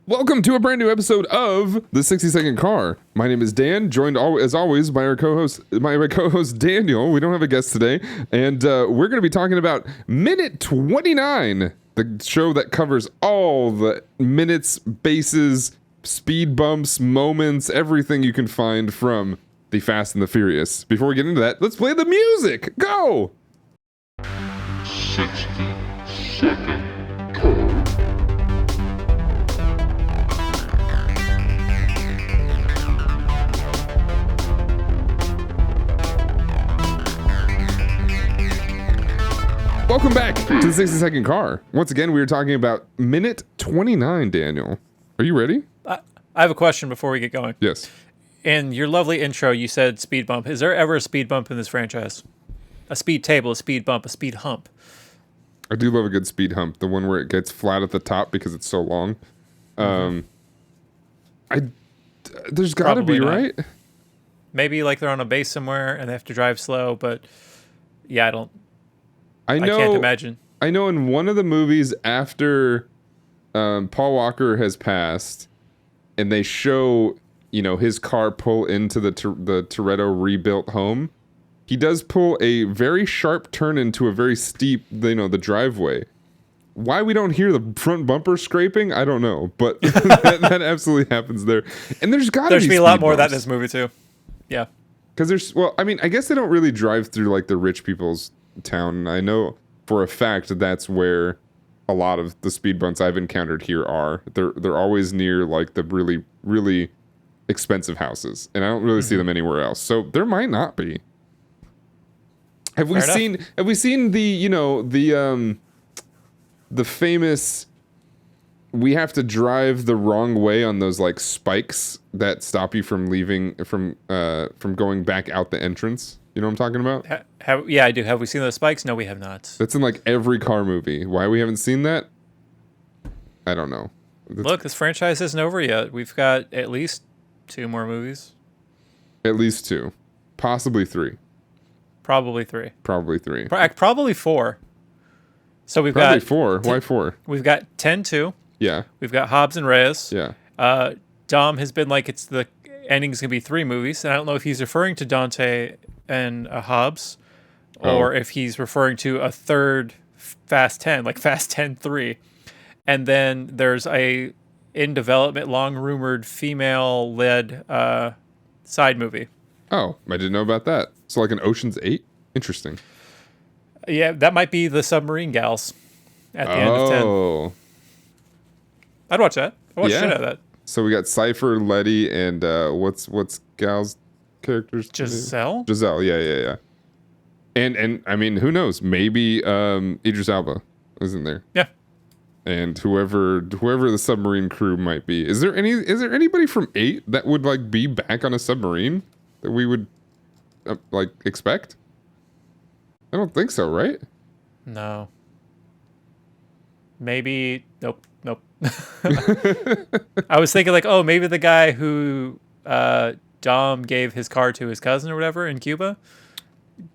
Welcome to a brand new episode of the 60-Second Car. My name is Dan, joined as always by our co-host, my co-host Daniel. We don't have a guest today, and we're going to be talking about Minute 29, the show that covers all the minutes, bases, speed bumps, moments, everything you can find from the Fast and the Furious. Before we get into that, let's play the music. Go! 60-Second Car. Welcome back to the 60-Second Car. Once again, we are talking about Minute 29, Daniel. Are you ready? I have a question before we get going. Yes. In your lovely intro, you said speed bump. Is there ever a speed bump in this franchise? A speed table, a speed bump, a speed hump. I do love a good speed hump, the one where it gets flat at the top because it's so long. There's got to be, right? Maybe like they're on a base somewhere and they have to drive slow, but yeah, I know, can't imagine. I know in one of the movies after Paul Walker has passed, and they show, his car pull into the Toretto rebuilt home, he does pull a very sharp turn into a very steep, the driveway. Why we don't hear the front bumper scraping, I don't know, but that absolutely happens there. And there's got to be a lot more of that in this movie too. Yeah. Because I guess they don't really drive through like the rich people's town. I know for a fact that's where a lot of the speed bumps I've encountered here are. They're always near like the really, really expensive houses, and I don't really see them anywhere else. So there might not be. Have we seen the famous we have to drive the wrong way on those like spikes that stop you from leaving from going back out the entrance? You know what I'm talking about? Yeah, I do. Have we seen those spikes? No, we have not. That's in like every car movie. Why we haven't seen that? I don't know. Look, this franchise isn't over yet. We've got at least 2 more movies. At least 2. Possibly 3. Probably 3. Probably 3. Probably 4. So we've Probably got 4. Why 4? We've got 10-2. Yeah. We've got Hobbs and Reyes. Yeah. Dom has been like, it's the ending's going to be 3 movies. And I don't know if he's referring to Dante and Hobbs, or if he's referring to a third Fast 10, like Fast 10 3. And then there's a in development, long rumored female-led side movie. Oh, I didn't know about that. So like an Ocean's 8? Interesting. Yeah, that might be the submarine gals at the end of 10. Oh. I'd watch that. I watch shit out of that. So we got Cypher, Letty, and what's Gal's character's Giselle? name? Giselle, yeah. And I mean, who knows? Maybe Idris Elba is in there. Yeah. And whoever the submarine crew might be. Is there anybody from 8 that would like be back on a submarine that we would like expect? I don't think so, right? No. Maybe nope. I was thinking like, maybe the guy who Dom gave his car to his cousin or whatever in Cuba.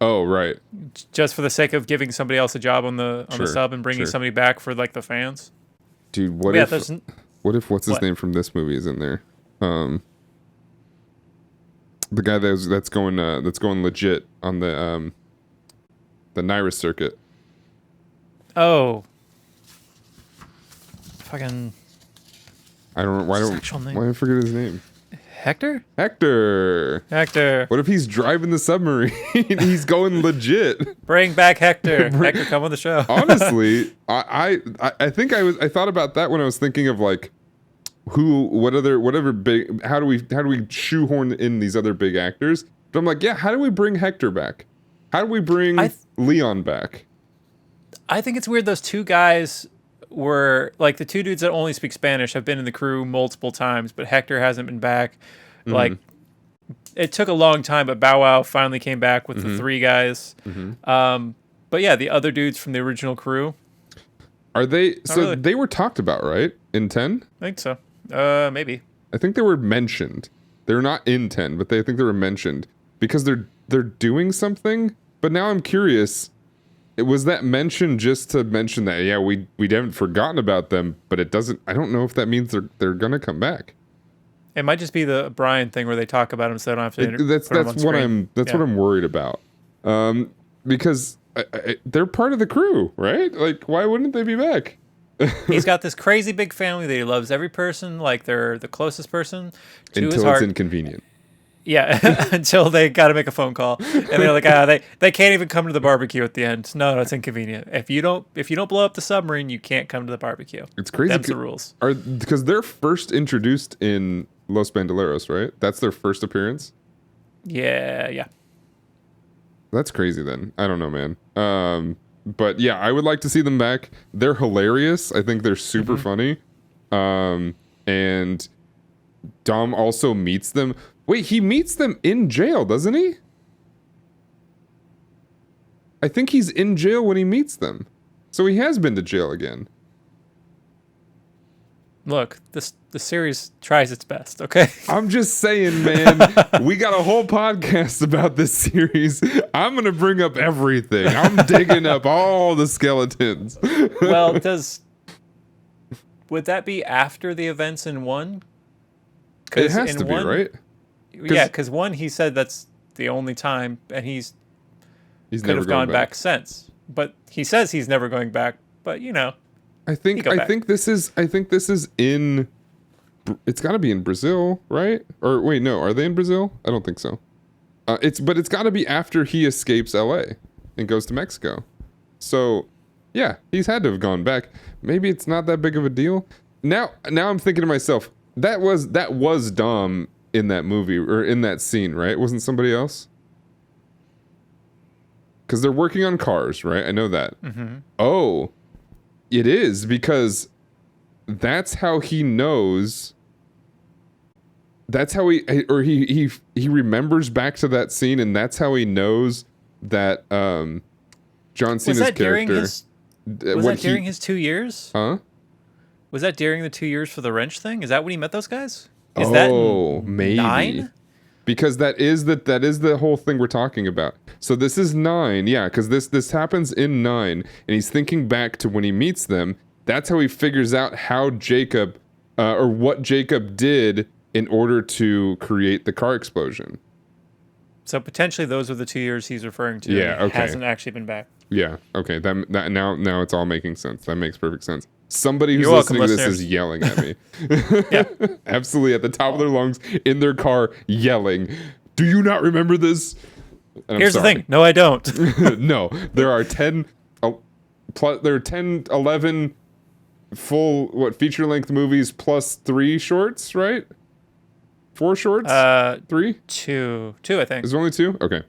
Oh, right. Just for the sake of giving somebody else a job on the sub and bringing somebody back for like the fans. Dude, what if what's his name from this movie is in there? The guy that's going legit on the Nyrus circuit. Oh. Fucking. I don't know why do I forget his name? Hector. What if he's driving the submarine? He's going legit. Bring back Hector. Hector, come on the show. Honestly, I think I thought about that when I was thinking of like whatever big. How do we shoehorn in these other big actors? But I'm like, yeah. How do we bring Hector back? How do we bring Leon back? I think it's weird. Those 2 guys were like the 2 dudes that only speak Spanish have been in the crew multiple times, but Hector hasn't been back. Mm-hmm. Like it took a long time, but Bow Wow finally came back with the 3 guys. Mm-hmm. But yeah, the other dudes from the original crew. Are they? Not really. They were talked about, right? In 10? I think so. Maybe. I think they were mentioned. They're not in 10, but I think they were mentioned because they're doing something. But now I'm curious. Was that mentioned just to mention that? Yeah, we haven't forgotten about them, but it doesn't. I don't know if that means they're gonna come back. It might just be the Brian thing where they talk about him so they don't have to. That's put him on what screen. what I'm worried about. Because they're part of the crew, right? Like, why wouldn't they be back? He's got this crazy big family that he loves every person like they're the closest person to his Until heart. it's inconvenient. Yeah, until they got to make a phone call, and they're like, they can't even come to the barbecue at the end. No, it's inconvenient. If you don't blow up the submarine, you can't come to the barbecue. It's crazy. Them's the rules. Because they're first introduced in Los Bandoleros, right? That's their first appearance. Yeah. That's crazy. Then I don't know, man. But yeah, I would like to see them back. They're hilarious. I think they're super funny. And Dom also meets them. Wait, he meets them in jail, doesn't he? I think he's in jail when he meets them. So he has been to jail again. Look, the series tries its best, okay? I'm just saying, man, we got a whole podcast about this series. I'm going to bring up everything. I'm digging up all the skeletons. Well, would that be after the events in 1? It has to be, right? Yeah, because 1, he said that's the only time, and he's could never have gone going back since. But he says he's never going back. But I think this is in. It's got to be in Brazil, right? Or wait, no, are they in Brazil? I don't think so. It's got to be after he escapes L.A. and goes to Mexico. So, yeah, he's had to have gone back. Maybe it's not that big of a deal. Now I'm thinking to myself, that was Dom in that movie or in that scene, right? It wasn't somebody else? Because they're working on cars, right? I know that. Mm-hmm. Oh, it is because that's how he knows. That's how he remembers back to that scene, and that's how he knows that John Cena's character. Was that during his 2 years? Huh? Was that during the 2 years for the wrench thing? Is that when he met those guys? Is maybe 9? Because that is the whole thing we're talking about. So this is 9, yeah, because this happens in 9, and he's thinking back to when he meets them. That's how he figures out how Jacob, or what Jacob did in order to create the car explosion. So potentially those are the 2 years he's referring to. Yeah, okay. Hasn't actually been back. Yeah, okay. That now it's all making sense. That makes perfect sense. Somebody who's You're welcome, listening to this listeners. is yelling at me. Yeah. Absolutely, at the top of their lungs, in their car, yelling. Do you not remember this? And Here's the thing. No, I don't. No, there are 10, there are 10, 11 full, feature-length movies plus 3 shorts, right? 4 shorts? 3? 2, I think. Is there only 2? Okay.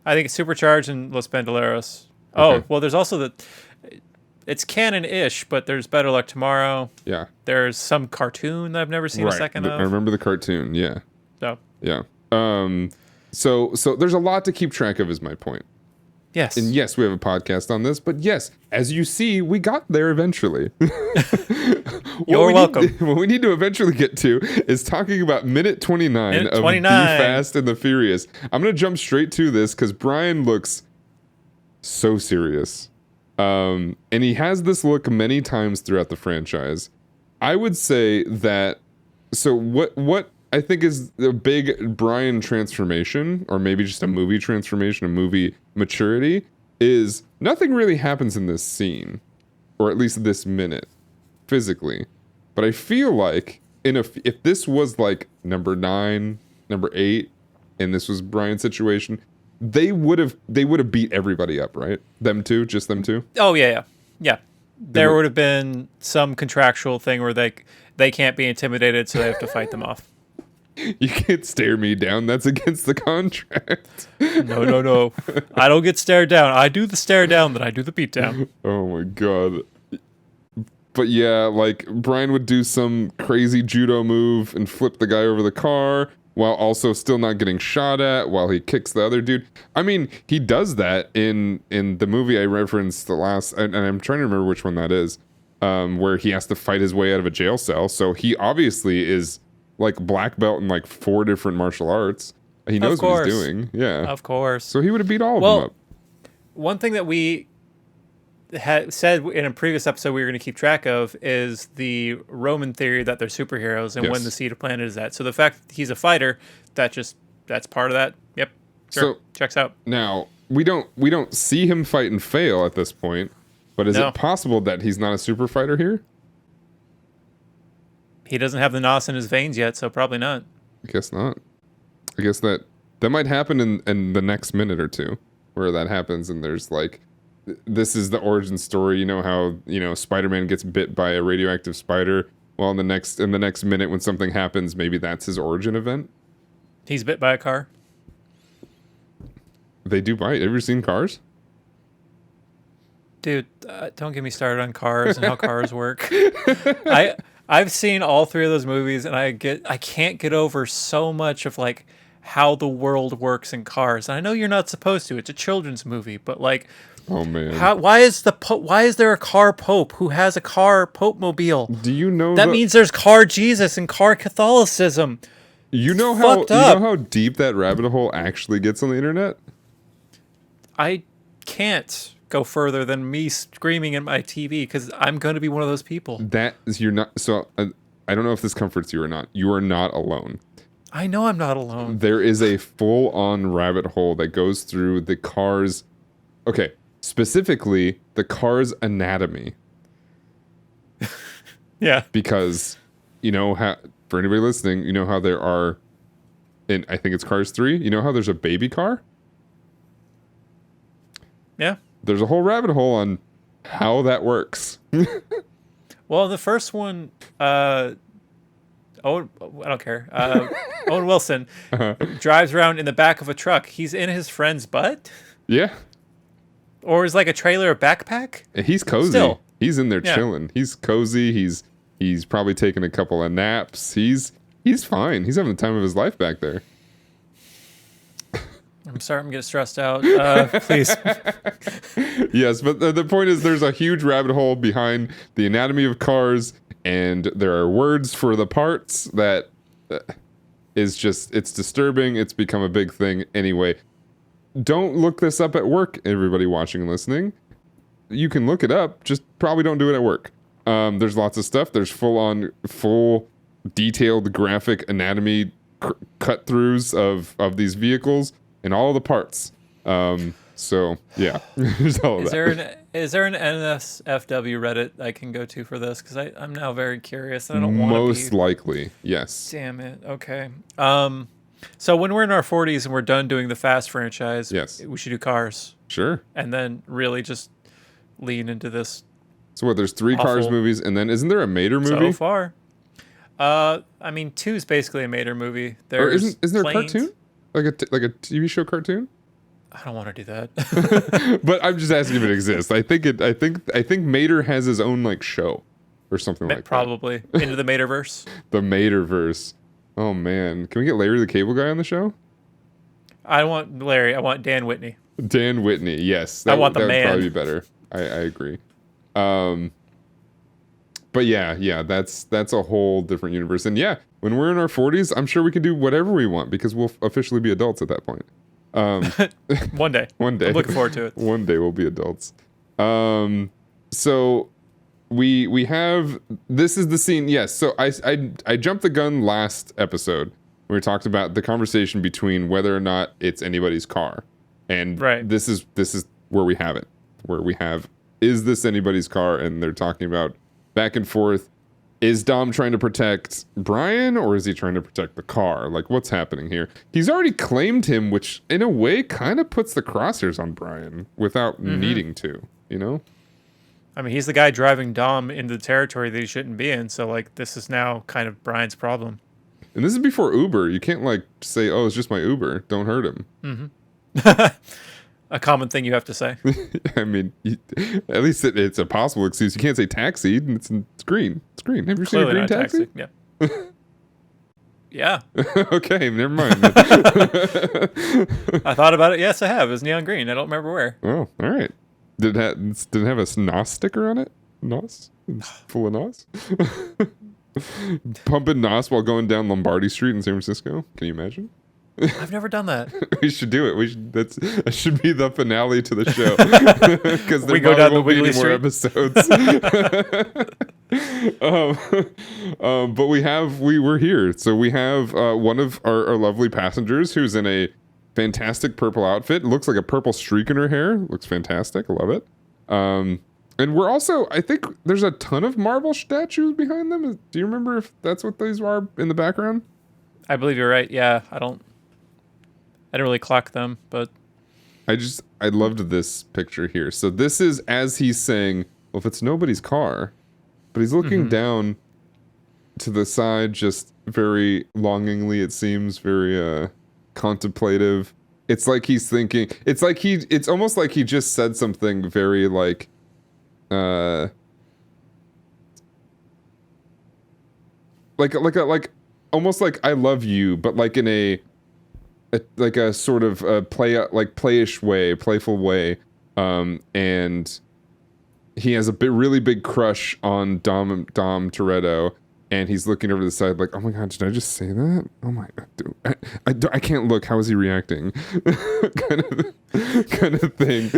I think it's Supercharged and Los Bandoleros. Okay. Oh, well, there's also it's canon-ish, but there's Better Luck Tomorrow. Yeah. There's some cartoon that I've never seen a second of. I remember the cartoon, yeah. So. Yeah. So there's a lot to keep track of is my point. Yes. And yes, we have a podcast on this, but yes, as you see, we got there eventually. You're welcome. What we need to eventually get to is talking about minute 29 of Be Fast and the Furious. I'm going to jump straight to this because Brian looks so serious. And he has this look many times throughout the franchise. I would say that, so what I think is a big Brian transformation, or maybe just a movie transformation, a movie maturity, is nothing really happens in this scene, or at least this minute, physically. But I feel like if this was like number 9, number 8, and this was Brian's situation, they would have beat everybody up, right? Them two, just them two. Oh yeah. There would have been some contractual thing where they can't be intimidated, so they have to fight them off. You can't stare me down. That's against the contract. No. I don't get stared down. I do the stare down, then I do the beat down. Oh my god. But yeah, like Brian would do some crazy judo move and flip the guy over the car while also still not getting shot at while he kicks the other dude. I mean, he does that in the movie I referenced the last, and I'm trying to remember which one that is, where he has to fight his way out of a jail cell. So he obviously is like black belt in like 4 different martial arts. He knows what he's doing. Yeah. Of course. So he would have beat all of them up. One thing that we said in a previous episode we were going to keep track of is the Roman theory that they're superheroes and when Yes. the seed of planet is at. So the fact that he's a fighter, that's part of that. Yep. Sure. So- Checks out. Now we don't see him fight and fail at this point, but is No. it possible that he's not a super fighter here? He doesn't have the nos in his veins yet, so probably not. I guess not. I guess that might happen in the next minute or two, where that happens, and there's like, this is the origin story. You know how Spider-Man gets bit by a radioactive spider. Well, in the next minute, when something happens, maybe that's his origin event. He's bit by a car. They do bite. Have you ever seen Cars? Dude, don't get me started on cars and how cars work. I've seen all three of those movies, and I can't get over so much of like how the world works in Cars. And I know you're not supposed to. It's a children's movie, but like, Oh man. why is there a car pope who has a car pope mobile? Do you know That means there's car Jesus and car Catholicism. you know fucked up. how deep that rabbit hole actually gets on the internet? I can't go further than me screaming at my TV because I'm going to be one of those people. That is you're not. So I don't know if this comforts you or not. You are not alone. I know I'm not alone. There is a full-on rabbit hole that goes through the car's. Okay, specifically the car's anatomy, Yeah. because for anybody listening, you know how there are, in I think it's Cars 3. You know how there's a baby car. Yeah. There's a whole rabbit hole on how that works. Well, the first one, I don't care. Owen Wilson drives around in the back of a truck. He's in his friend's butt? Yeah, Or is like a trailer a backpack? he's cozy. Still. He's in there Yeah. chilling. He's cozy. He's probably taking a couple of naps. He's fine. He's having the time of his life back there. I'm sorry, I'm getting stressed out. Please. Yes, but the point is there's a huge rabbit hole behind the anatomy of cars, and there are words for the parts that is just, it's disturbing. It's become a big thing. Anyway, don't look this up at work, everybody watching and listening. You can look it up, just probably don't do it at work. There's lots of stuff. There's full detailed graphic anatomy cut-throughs of these vehicles and all the parts. So yeah, there's all of that. Is there an NSFW Reddit I can go to for this? Because I'm now very curious. And I don't want to be. Most likely, yes. Damn it. Okay. So when we're in our 40s and we're done doing the Fast franchise, Yes. we should do Cars, Sure. and then really just lean into this So what? There's 3 Cars Awful. movies, and then isn't there a Mater movie? so far. I mean, 2 is basically a Mater movie. Or There's isn't there a planes. cartoon? Like a TV show cartoon? I don't want to do that. But I'm just asking if it exists. I think Mater has his own like show or something like Probably into the Materverse. that. The Materverse. Oh man, can we get Larry the Cable Guy on the show? I want Larry. I want Dan Whitney. Dan Whitney. Yes, I want the that would man. probably be better. I agree. But yeah, that's a whole different universe. And yeah, when we're in our 40s, I'm sure we can do whatever we want because we'll officially be adults at that point. One day. One day. I'm looking forward to it. One day we'll be adults. So we have, this is the scene. Yes. So I jumped the gun last episode. We talked about the conversation between whether or not it's anybody's car. And Right. this is where we have it, where we have, is this anybody's car? And they're talking about back and forth. Is Dom trying to protect Brian, or is he trying to protect the car? Like, what's happening here? He's already claimed him, which in a way kind of puts the crosshairs on Brian without needing to, you know? I mean, he's the guy driving Dom into the territory that he shouldn't be in. So, like, this is now kind of Brian's problem. And this is before Uber. You can't, like, say, oh, it's just my Uber. Don't hurt him. A common thing you have to say. I mean, at least it's a possible excuse. You can't say taxi. It's green. It's green. Have you seen a Clearly green not taxi? Yeah. Yeah. Okay, never mind. I thought about it. Yes, I have. It was neon green. I don't remember where. Oh, all right. Did it have a NOS sticker on it? NOS? It's full of NOS? Pumping NOS while going down Lombardi Street in San Francisco? Can you imagine? I've never done that. We should do it. That should be the finale to the show. Because We go down the Wiggly any more episodes. But we're here. So we have one of our lovely passengers who's in a fantastic purple outfit. It looks like a purple streak in her hair. Looks fantastic. I love it. And we're also, I think there's a ton of marble statues behind them. Do you remember if that's what these are in the background? I believe you're right. Yeah, I didn't really clock them, but I loved this picture here. So this is as he's saying, well, if it's nobody's car, but he's looking down to the side, just very longingly, it seems, very contemplative. It's like he's thinking, it's almost like he just said something very like, almost like I love you, but like in a sort of playish way, playful way. And he has a really big crush on Dom Toretto, and he's looking over to the side like, oh my god, did I just say that? Oh my god, I can't look. How is he reacting? kind of thing.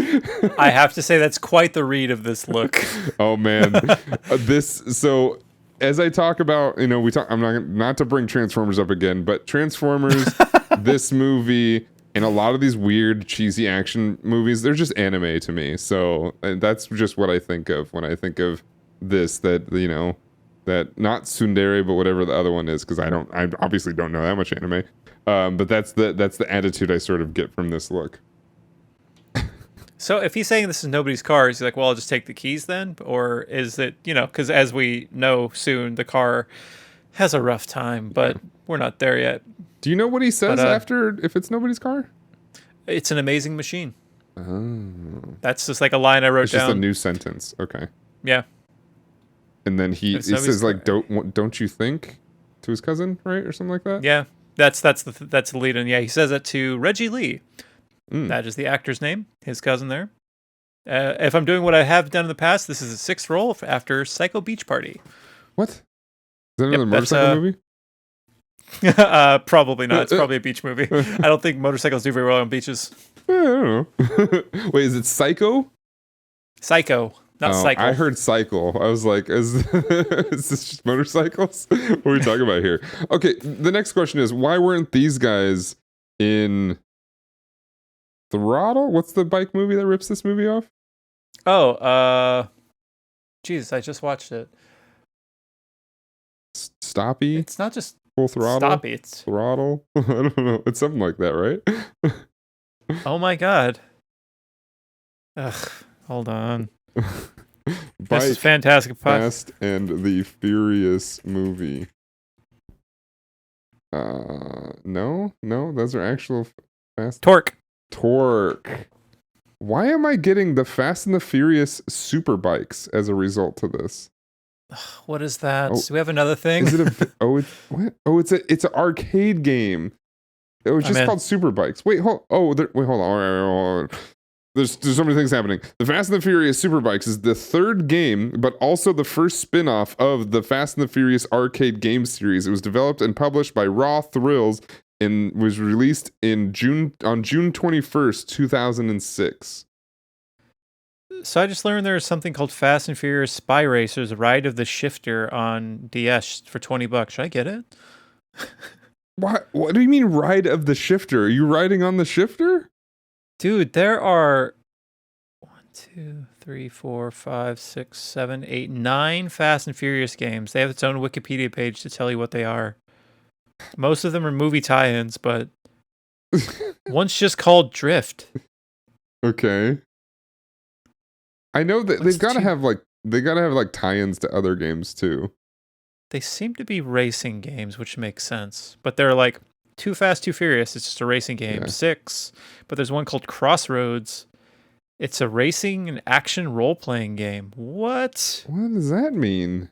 I have to say that's quite the read of this look. Oh man, so. As I talk about, I'm not to bring Transformers up again, but Transformers, this movie, and a lot of these weird, cheesy action movies, they're just anime to me. So that's just what I think of when I think of this, that not tsundere, but whatever the other one is, because I obviously don't know that much anime. But that's the attitude I sort of get from this look. So if he's saying this is nobody's car, is he like, well, I'll just take the keys then? Or is it, because as we know soon, the car has a rough time, but we're not there yet. Do you know what he says after, if it's nobody's car? It's an amazing machine. Oh. That's just like a line I wrote down. It's just a new sentence. Okay. Yeah. And then he says like, don't you think, to his cousin, right? Or something like that? Yeah. That's the lead in. Yeah, he says that to Reggie Lee. That is the actor's name, his cousin there. If I'm doing what I have done in the past, this is the 6th role after Psycho Beach Party. What? Is that another motorcycle movie? Probably not. It's probably a beach movie. I don't think motorcycles do very well on beaches. I don't know. Wait, is it Psycho? Psycho, not Cycle. I heard Cycle. I was like, is this just motorcycles? What are we talking about here? Okay, the next question is, why weren't these guys in Throttle? What's the bike movie that rips this movie off? Oh, Jesus, I just watched it. Stoppy? It's not just Full Throttle? Stoppy, it's Throttle? I don't know. It's something like that, right? Oh my god. Ugh, hold on. This is fantastic. Fast and the Furious movie. No, those are actual fast. Torque. Why am I getting the Fast and the Furious super bikes as a result to this? What is that? Do we have another thing? Is it what? Oh, it's an arcade game. It was just called Super Bikes. Wait, hold on. Hold on. There's so many things happening. The Fast and the Furious Super Bikes is the 3rd game, but also the first spin-off of the Fast and the Furious arcade game series. It was developed and published by Raw Thrills and was released on June 21st, 2006. So I just learned there's something called Fast and Furious Spy Racers: Ride of the Shifter on DS for $20. Should I get it? What do you mean Ride of the Shifter? Are you riding on the shifter? Dude, there are 1, 2, 3, 4, 5, 6, 7, 8, 9 Fast and Furious games. They have its own Wikipedia page to tell you what they are. Most of them are movie tie-ins, but one's just called Drift. Okay. I know that they've got to have like tie-ins to other games too. They seem to be racing games, which makes sense. But they're like Too Fast, Too Furious. It's just a racing game. Yeah. 6. But there's one called Crossroads. It's a racing and action role-playing game. What? What does that mean?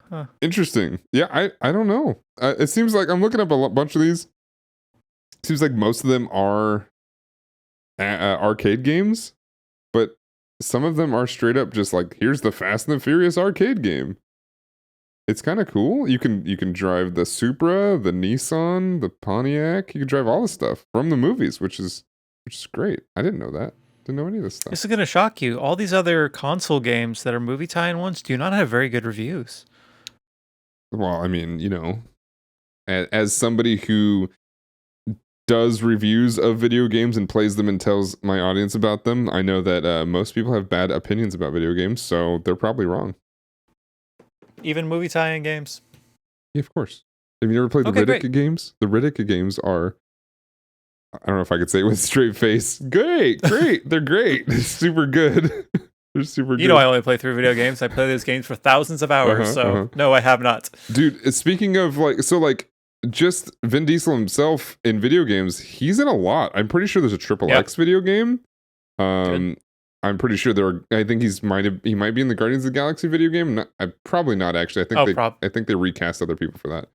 Huh. Interesting. Yeah, I don't know. It seems like I'm looking up a bunch of these. It seems like most of them are arcade games, but some of them are straight up just like, here's the Fast and the Furious arcade game. It's kind of cool. You can drive the Supra, the Nissan, the Pontiac. You can drive all the stuff from the movies, which is great. I didn't know that. Didn't know any of this stuff. This is going to shock you. All these other console games that are movie tie-in ones do not have very good reviews. Well, I mean, as somebody who does reviews of video games and plays them and tells my audience about them, I know that most people have bad opinions about video games, so they're probably wrong. Even movie tie-in games? Yeah, of course. Have you ever played the Riddick games? The Riddick games are, I don't know if I could say it with a straight face. Great. They're great. They're super good. They're super good. You know I only play through video games. I play those games for thousands of hours, no, I have not. Dude, speaking of just Vin Diesel himself in video games, he's in a lot. I'm pretty sure there's a Triple X video game. I'm pretty sure I think he might be in the Guardians of the Galaxy video game. Probably not actually. I think they recast other people for that.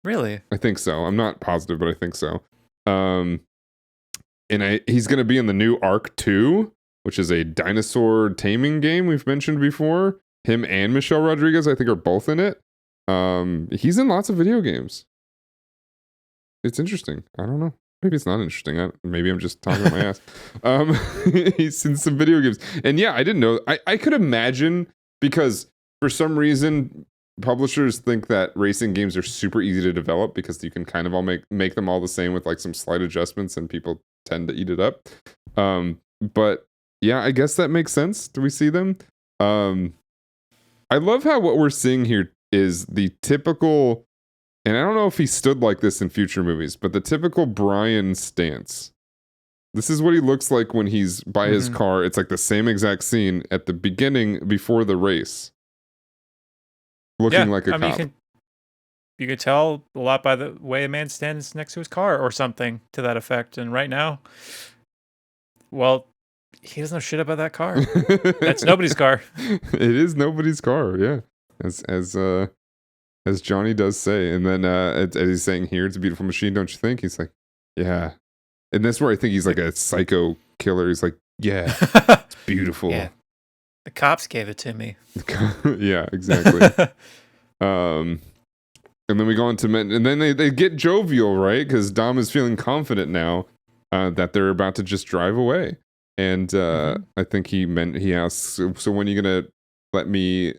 Really? I think so. I'm not positive, but I think so. And he's going to be in the new Ark 2, which is a dinosaur taming game we've mentioned before. Him and Michelle Rodriguez, I think, are both in it. He's in lots of video games. It's interesting. I don't know. Maybe it's not interesting. Maybe I'm just talking about my ass. He's in some video games. And yeah, I didn't know. I could imagine, because for some reason, publishers think that racing games are super easy to develop because you can kind of all make them all the same with like some slight adjustments, and people tend to eat it up. But yeah, I guess that makes sense. Do we see them? I love how what we're seeing here is the typical, and I don't know if he stood like this in future movies, but the typical Brian stance. This is what he looks like when he's by his car. It's like the same exact scene at the beginning before the race. Looking like a cop. You can tell a lot by the way a man stands next to his car or something to that effect. And right now, well, he doesn't know shit about that car. That's nobody's car. It is nobody's car, yeah. As Johnny does say. And then as he's saying here, it's a beautiful machine, don't you think? He's like, yeah. And that's where I think he's like a psycho killer. He's like, yeah, it's beautiful. Yeah. The cops gave it to me. Yeah, exactly. And then we go into and then they get jovial, right? Because Dom is feeling confident now that they're about to just drive away. And I think he asks, so when are you gonna let me?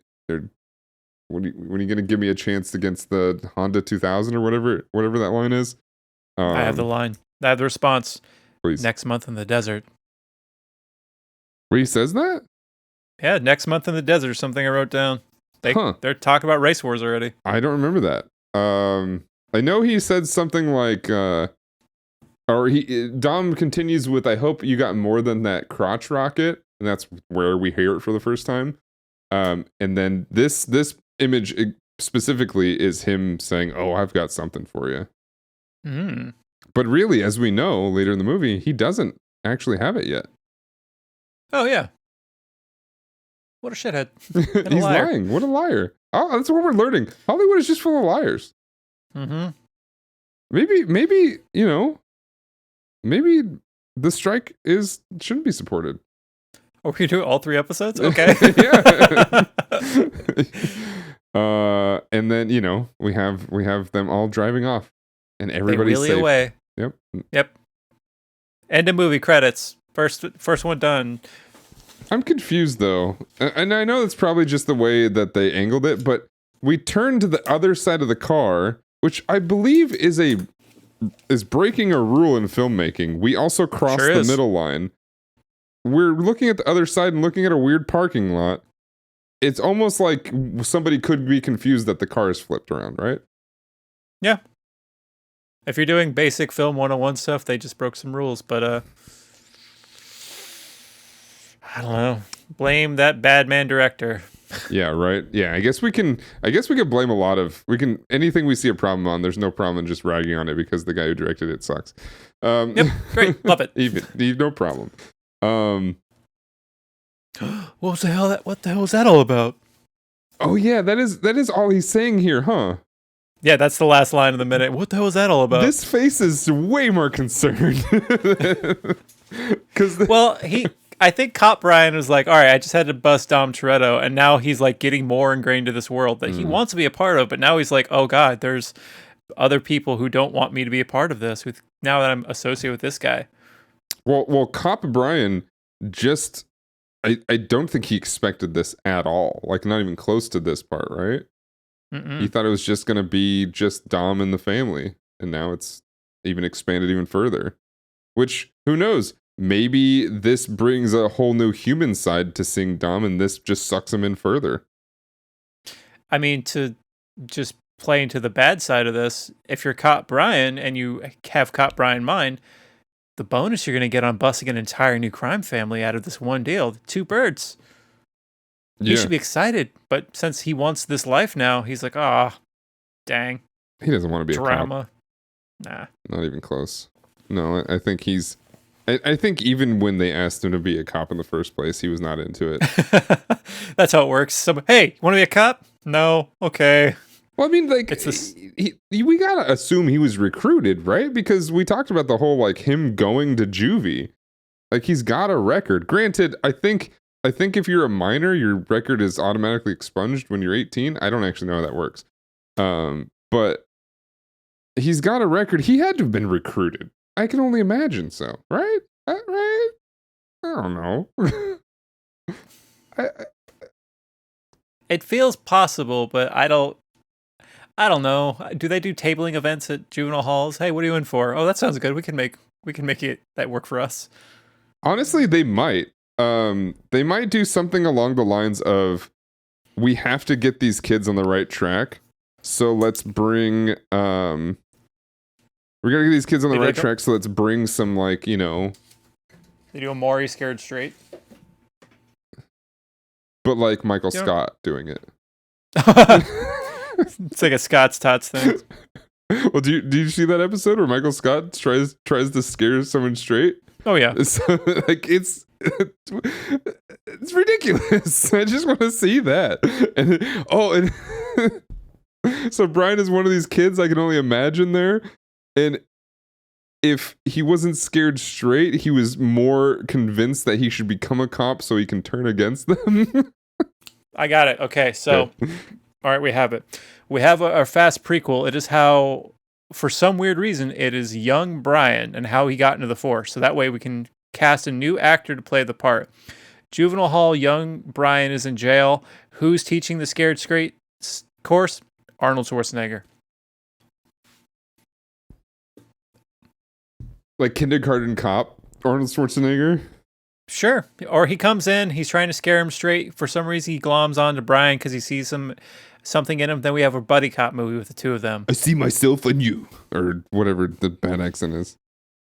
When are you gonna give me a chance against the Honda 2000 or whatever that line is? I have the line. I have the response. Please. Next month in the desert. Where he says that? Yeah, next month in the desert or something I wrote down. They're talking about race wars already. I don't remember that. I know he said something like, Dom continues with, I hope you got more than that crotch rocket. And that's where we hear it for the first time. And then this image specifically is him saying, oh, I've got something for you. But really, as we know later in the movie, he doesn't actually have it yet. Oh, yeah. What a shithead. He's lying. What a liar. Oh, that's what we're learning. Hollywood is just full of liars. Maybe, maybe the strike shouldn't be supported. Oh, we do all 3 episodes? Okay. Yeah. And then, we have them all driving off. And everybody's safe. Away. Yep. End of movie credits. First one done. I'm confused though, and I know it's probably just the way that they angled it, but we turn to the other side of the car, which I believe is breaking a rule in filmmaking. We also cross the middle line. We're looking at the other side and looking at a weird parking lot. It's almost like somebody could be confused that the car is flipped around, right? Yeah. If you're doing basic film 101 stuff, they just broke some rules, but I don't know. Blame that bad man director. Yeah, right. Yeah, I guess we can blame a lot of anything we see a problem on. There's no problem in just ragging on it because the guy who directed it sucks. Yep, great, love it. Even no problem. What the hell is that all about? Oh yeah, that is all he's saying here, huh? Yeah, that's the last line of the minute. What the hell is that all about? This face is way more concerned. Well, I think Cop Brian was like, all right, I just had to bust Dom Toretto, and now he's like getting more ingrained to this world that he wants to be a part of, but now he's like, oh god, there's other people who don't want me to be a part of this, with now that I'm associated with this guy. Well, Cop Brian just, I don't think he expected this at all. Like, not even close to this part, right? He thought it was just going to be just Dom and the family. And now it's even expanded even further. Which, who knows? Maybe this brings a whole new human side to seeing Dom, and this just sucks him in further. I mean, to just play into the bad side of this, if you're Cop Brian and you have Cop Brian mind, the bonus you're going to get on busting an entire new crime family out of this one deal, 2 birds. He should be excited, but since he wants this life now, he's like, dang. He doesn't want to be drama. A cop. Nah. Not even close. No, I think he's... I think even when they asked him to be a cop in the first place, he was not into it. That's how it works. Hey, you want to be a cop? No? Okay. Well, I mean, like, it's this... we gotta assume he was recruited, right? Because we talked about the whole, like, him going to juvie. Like, he's got a record. Granted, I think if you're a minor, your record is automatically expunged when you're 18. I don't actually know how that works. But he's got a record. He had to have been recruited. I can only imagine so, right? Right? I don't know. It feels possible, but I don't know. Do they do tabling events at juvenile halls? Hey, what are you in for? Oh, that sounds good. We can make it that work for us. Honestly, they might. They might do something along the lines of, we have to get these kids on the right track. So let's bring we gotta get these kids on the right track, so let's bring some, like, you know... They do a Maury Scared Straight. But like Michael Scott doing it. It's like a Scott's Tots thing. Well, do you see that episode where Michael Scott tries to scare someone straight? Oh, yeah. So, like, it's ridiculous. I just want to see that. So Brian is one of these kids I can only imagine there. And if he wasn't scared straight, he was more convinced that he should become a cop so he can turn against them. I got it. Okay, so, all right, we have it. We have our fast prequel. It is how, for some weird reason, it is young Brian and how he got into the force. So that way we can cast a new actor to play the part. Juvenile hall, young Brian is in jail. Who's teaching the Scared Straight course? Arnold Schwarzenegger. Like kindergarten cop, Arnold Schwarzenegger? Sure. Or he comes in, he's trying to scare him straight. For some reason, he gloms on to Brian because he sees something in him. Then we have a buddy cop movie with the two of them. I see myself in you. Or whatever the bad accent is.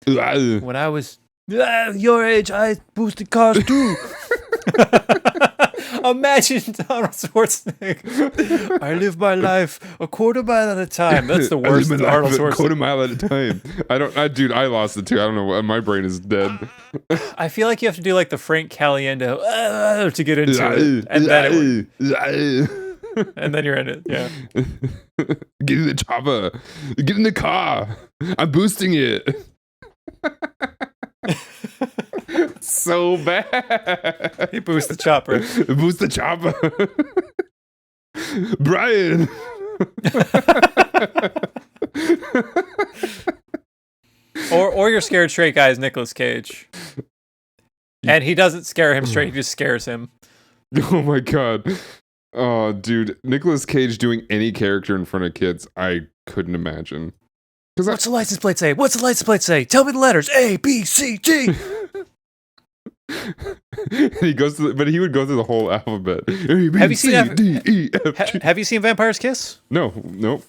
When I was your age, I boosted cars too. Imagine Arnold Schwarzenegger. I live my life a quarter mile at a time. That's the worst Arnold Schwarzenegger. A quarter mile at a time. Dude, I lost it too. I don't know. My brain is dead. I feel like you have to do like the Frank Caliendo to get into it. And then and then you're in it. Yeah. Get in the chopper. Get in the car. I'm boosting it. So bad. He boosts the chopper. Boost the chopper. Brian. or your scared straight guy is Nicolas Cage. And he doesn't scare him straight, he just scares him. Oh my god. Oh, dude. Nicolas Cage doing any character in front of kids, I couldn't imagine. What's the license plate say? What's the license plate say? Tell me the letters. A, B, C, D. He would go through the whole alphabet. A, B, Have you C, seen D, E, F, G. Have you seen Vampire's Kiss? Nope.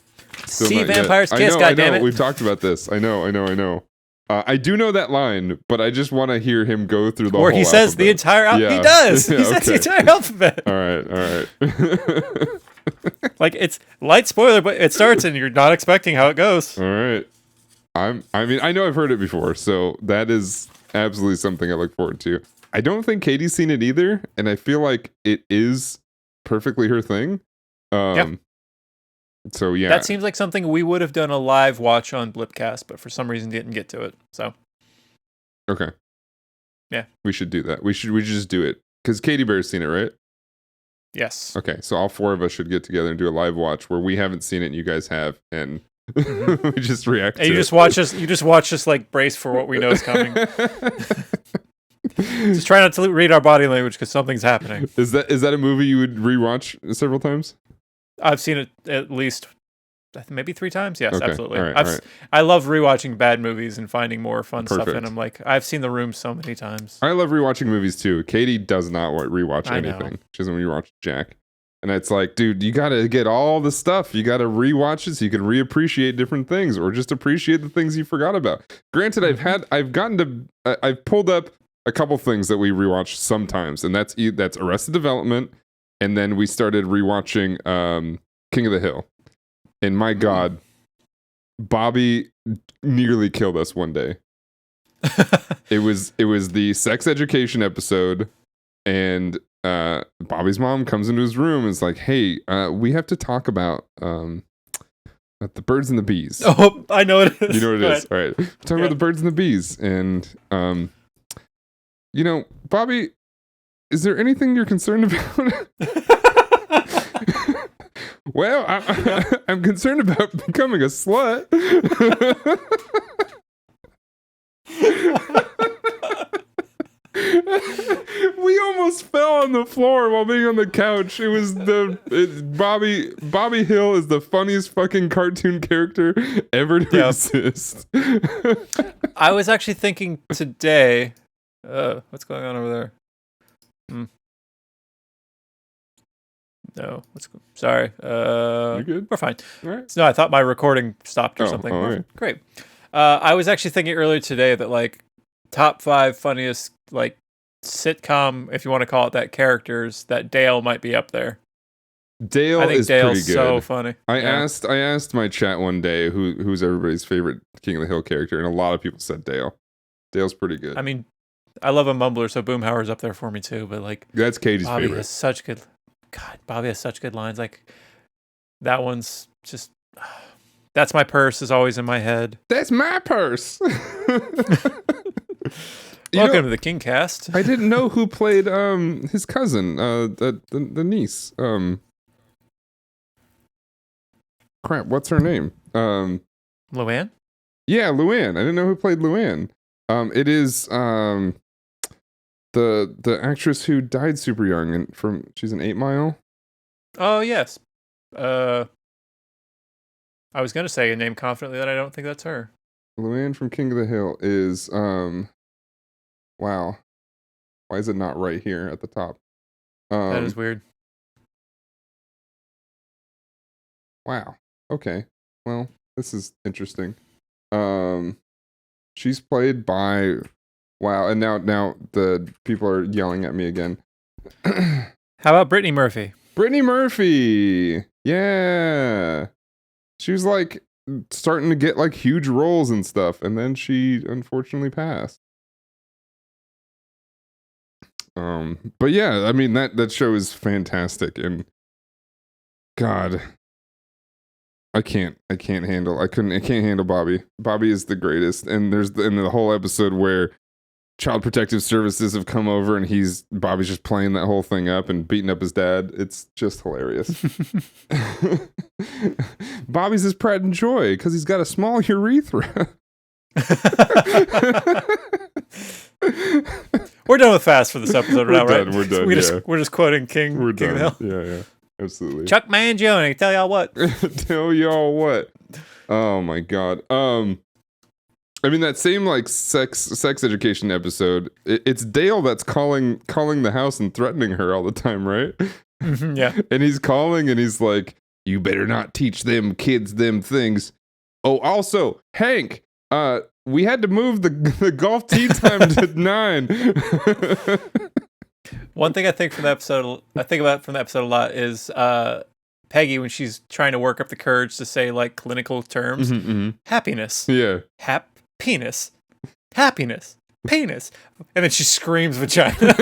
See Vampire's Kiss, goddammit. I know. We've talked about this. I know. I do know that line, but I just want to hear him go through the whole alphabet. Or he says the entire alphabet. Yeah. He does. Yeah, he says the entire alphabet. All right. Like, it's light spoiler, but it starts and you're not expecting how it goes. All right. I know I've heard it before, so that is absolutely something I look forward to. I don't think Katie's seen it either, and I feel like it is perfectly her thing. Yep. So yeah, that seems like something we would have done a live watch on Blipcast, but for some reason didn't get to it. So okay. Yeah. We should do that. We should just do it. Because Katie Bear's seen it, right? Yes. Okay, so all 4 of us should get together and do a live watch where we haven't seen it and you guys have, and we just react And to you it. just watch us. You just watch us like brace for what we know is coming. Just try not to read our body language because something's happening. Is that a movie you would rewatch several times? I've seen it at least maybe 3 times. Yes, Okay, absolutely. all right. I love rewatching bad movies and finding more fun stuff Perfect. in them. Like I've seen The Room so many times. I love rewatching movies too. Katie does not rewatch I know. anything. She doesn't rewatch Jack. And it's like, dude, you got to get all the stuff. You got to rewatch it so you can reappreciate different things or just appreciate the things you forgot about. Granted, I've pulled up a couple things that we rewatch sometimes, and that's Arrested Development, and then we started rewatching King of the Hill. And my God, Bobby nearly killed us one day. It was the sex education episode, and Bobby's mom comes into his room and is like, "Hey, we have to talk about the birds and the bees." Oh, I know what it is. You know what it Go is. ahead. All right. We're talking about the birds and the bees. And, Bobby, is there anything you're concerned about? Well, I'm concerned about becoming a slut. We almost fell on the floor while being on the couch. It was Bobby Hill is the funniest fucking cartoon character ever to exist. I was actually thinking today. What's going on over there? No, sorry. You good? We're fine. All right. No, I thought my recording stopped or something. all right. Great. I was actually thinking earlier today that like top 5 funniest like sitcom, if you want to call it that, characters, that Dale might be up there. Dale I think is Dale's pretty good. so funny. I asked my chat one day who's everybody's favorite King of the Hill character, and a lot of people said Dale. Dale's pretty good. I mean, I love a mumbler, so Boomhauer's up there for me too. But like, That's Katie's Bobby favorite. has such good. God, Bobby has such good lines. Like that one's just. That's my purse is always in my head. That's my purse. Welcome to the King Cast. I didn't know who played his cousin, the niece. Crap, what's her name? Luann? Yeah, Luann. I didn't know who played Luann. It is the actress who died super young and she's an 8 Mile. Oh yes. I was gonna say a name confidently that I don't think that's her. Luann from King of the Hill is wow. Why is it not right here at the top? That is weird. Wow. Okay. Well, this is interesting. She's played by wow, and now the people are yelling at me again. How about Brittany Murphy? Brittany Murphy. Yeah. She was like starting to get like huge roles and stuff, and then she unfortunately passed. But yeah, I mean that show is fantastic, and God, I can't handle Bobby. Bobby is the greatest, and there's the whole episode where Child Protective Services have come over and Bobby's just playing that whole thing up and beating up his dad. It's just hilarious. Bobby's his pride and joy because he's got a small urethra. We're done with Fast for this episode now, right? We're done. We're just quoting King. We're King done. of the Hill. Yeah, absolutely. Chuck Mangione, tell y'all what. Tell y'all what. Oh my God. I mean that same like sex education episode. It's Dale that's calling the house and threatening her all the time, right? Mm-hmm, yeah. And he's calling and he's like, "You better not teach them kids them things." Oh, also, Hank, we had to move the golf tee time to 9. One thing I think from the episode, a lot is Peggy when she's trying to work up the courage to say like clinical terms. Happiness. Yeah. Penis. Happiness. Penis. And then she screams vagina.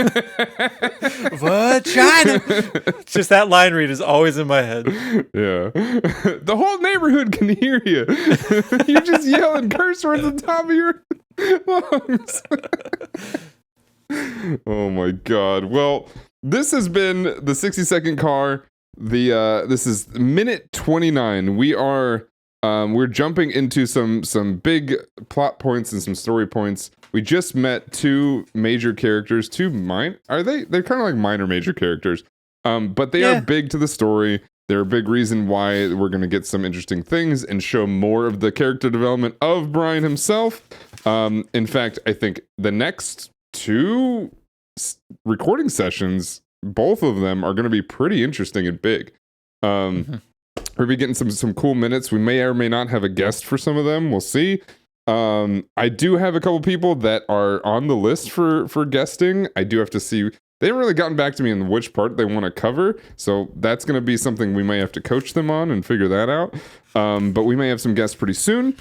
Vagina. Just that line read is always in my head. Yeah. The whole neighborhood can hear you. You just yell and curse words at the top of your lungs. Oh my god. Well, this has been the 60-second car. This is minute 29. We're jumping into some big plot points and some story points. We just met two major characters, they're kind of like minor major characters. But they are big to the story. They're a big reason why we're going to get some interesting things and show more of the character development of Brian himself. In fact, I think the next two recording sessions, both of them are going to be pretty interesting and big. We're be getting some cool minutes. We may or may not have a guest for some of them. We'll see. I do have a couple people that are on the list for guesting. I do have to see. They haven't really gotten back to me on which part they want to cover, so that's going to be something we may have to coach them on and figure that out. But we may have some guests pretty soon.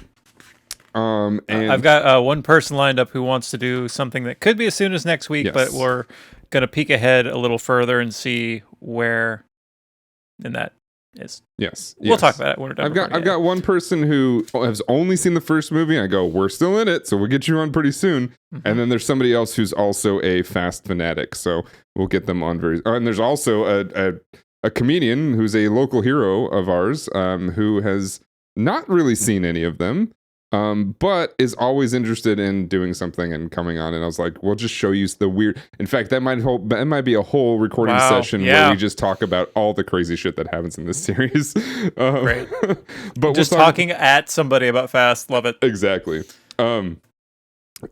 And I've got one person lined up who wants to do something that could be as soon as next week, Yes. but we're going to peek ahead a little further and see where in that is. Yes. We'll talk about it when we're done. I've got one person who has only seen the first movie. I go, we're still in it, so we'll get you on pretty soon. And then there's somebody else who's also a Fast fanatic, so we'll get them on very. And there's also a comedian who's a local hero of ours, who has not really seen any of them, but is always interested in doing something and coming on. And I was like, we'll just show you the weird. In fact, that might be a whole recording session where we just talk about all the crazy shit that happens in this series. Great. But just talking at somebody about Fast, love it. Exactly.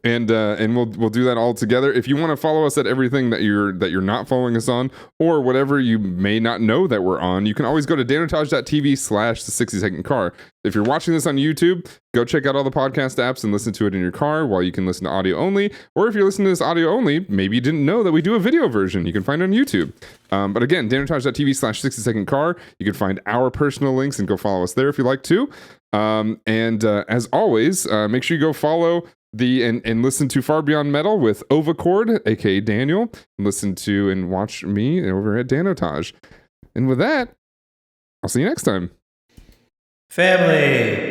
And we'll do that all together. If you want to follow us at everything that you're not following us on, or whatever you may not know that we're on, you can always go to danotage.tv/the60second car. If you're watching this on YouTube, go check out all the podcast apps and listen to it in your car while you can listen to audio only. Or if you're listening to this audio only, maybe you didn't know that we do a video version. You can find it on YouTube. But again, danotage.tv/60second car. You can find our personal links and go follow us there if you like to. As always, make sure you go follow and listen to Far Beyond Metal with Ovacord, aka Daniel. Listen to and watch me over at Danotage. And with that, I'll see you next time. Family.